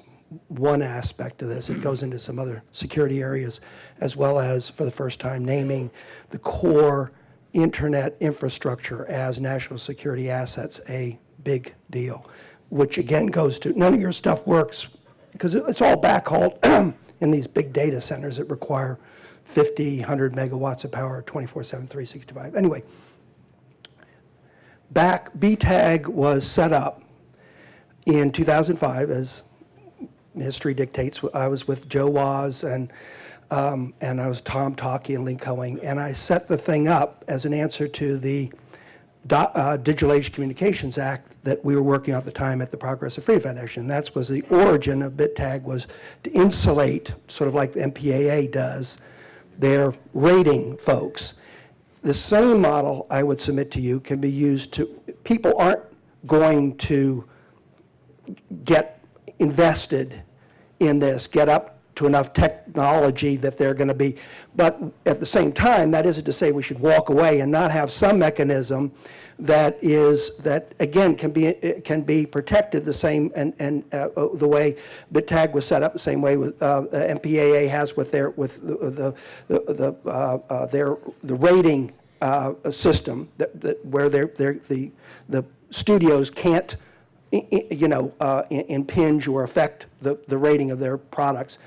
Speaker 10: one aspect of this. It goes into some other security areas, as well as, for the first time, naming the core internet infrastructure as national security assets a big deal, which again goes to, none of your stuff works because it's all backhauled in these big data centers that require 50, 100 megawatts of power, 24/7, 365. Anyway, BTAG was set up in 2005, as history dictates. I was with Joe Waz and I was Tom Talkie and Lee Coing, and I set the thing up as an answer to the Digital Age Communications Act that we were working on at the time at the Progress of Freedom Foundation. That was the origin of BitTag, was to insulate, sort of like the MPAA does, their rating folks. The same model, I would submit to you, can be used to, people aren't going to get invested in this, get up to enough technology that they're going to be, but at the same time, that isn't to say we should walk away and not have some mechanism that again can be protected the same, and the way BitTag was set up, the same way with MPAA has with their the rating system where the studios can't impinge or affect the rating of their products.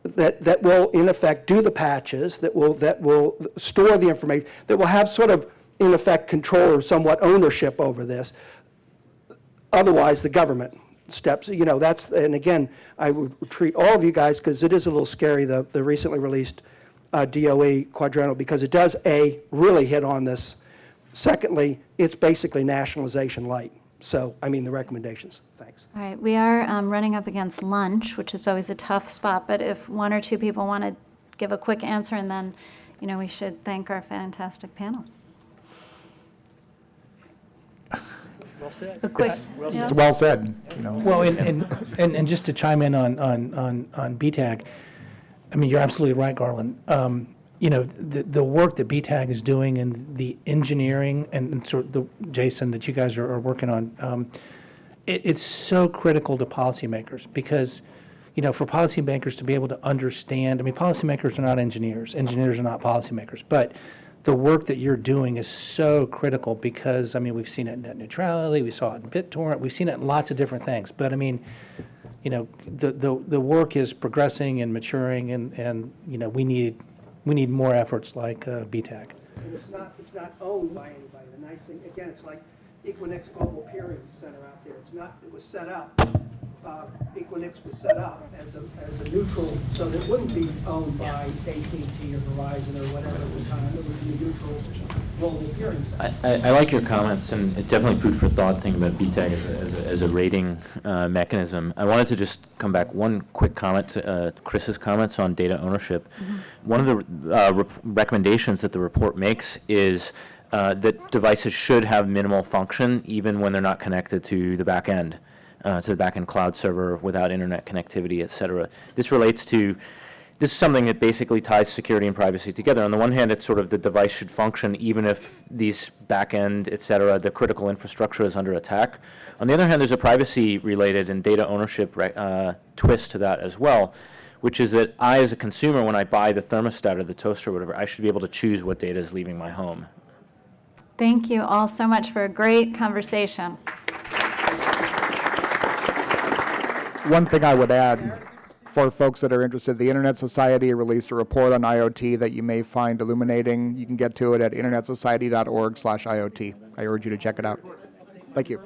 Speaker 10: That will in effect do the patches, that will store the information, that will have sort of in effect control or somewhat ownership over this. Otherwise, the government steps. That's, and again, I would treat all of you guys, because it is a little scary, the recently released DOE Quadrennial, because it does really hit on this. Secondly, it's basically nationalization light. So, I mean, the recommendations. Thanks.
Speaker 1: All right, we are running up against lunch, which is always a tough spot, but if one or two people want to give a quick answer, and then, we should thank our fantastic panel.
Speaker 5: Well said.
Speaker 1: A quick,
Speaker 6: It's well said.
Speaker 2: Well, and just to chime in on BTAG, I mean, you're absolutely right, Garland. the work that BTAG is doing and the engineering and sort of Jason, that you guys are working on, it's so critical to policymakers because, for policymakers to be able to understand, policymakers are not engineers. Engineers are not policymakers. But the work that you're doing is so critical because, we've seen it in net neutrality, we saw it in BitTorrent, we've seen it in lots of different things. But, the work is progressing and maturing, and we need more efforts like BTAG.
Speaker 10: And it's not owned by anybody. The nice thing, again, it's like Equinix Global Peering Center out there. It was set up, Equinix was set up as a neutral, so that it wouldn't be owned by AT&T or Verizon or whatever at the time. It would be a neutral global peering center.
Speaker 4: I like your comments, and it's definitely food for thought thinking about BTAG as a rating mechanism. I wanted to just come back one quick comment to Chris's comments on data ownership. One of the recommendations that the report makes is that devices should have minimal function even when they're not connected to the back end. To the back-end cloud server without internet connectivity, et cetera. This is something that basically ties security and privacy together. On the one hand, it's sort of the device should function even if these back-end, et cetera, the critical infrastructure is under attack. On the other hand, there's a privacy-related and data ownership twist to that as well, which is that I, as a consumer, when I buy the thermostat or the toaster or whatever, I should be able to choose what data is leaving my home.
Speaker 1: Thank you all so much for a great conversation.
Speaker 6: One thing I would add for folks that are interested, the Internet Society released a report on IoT that you may find illuminating. You can get to it at internetsociety.org/IoT. I urge you to check it out. Thank you.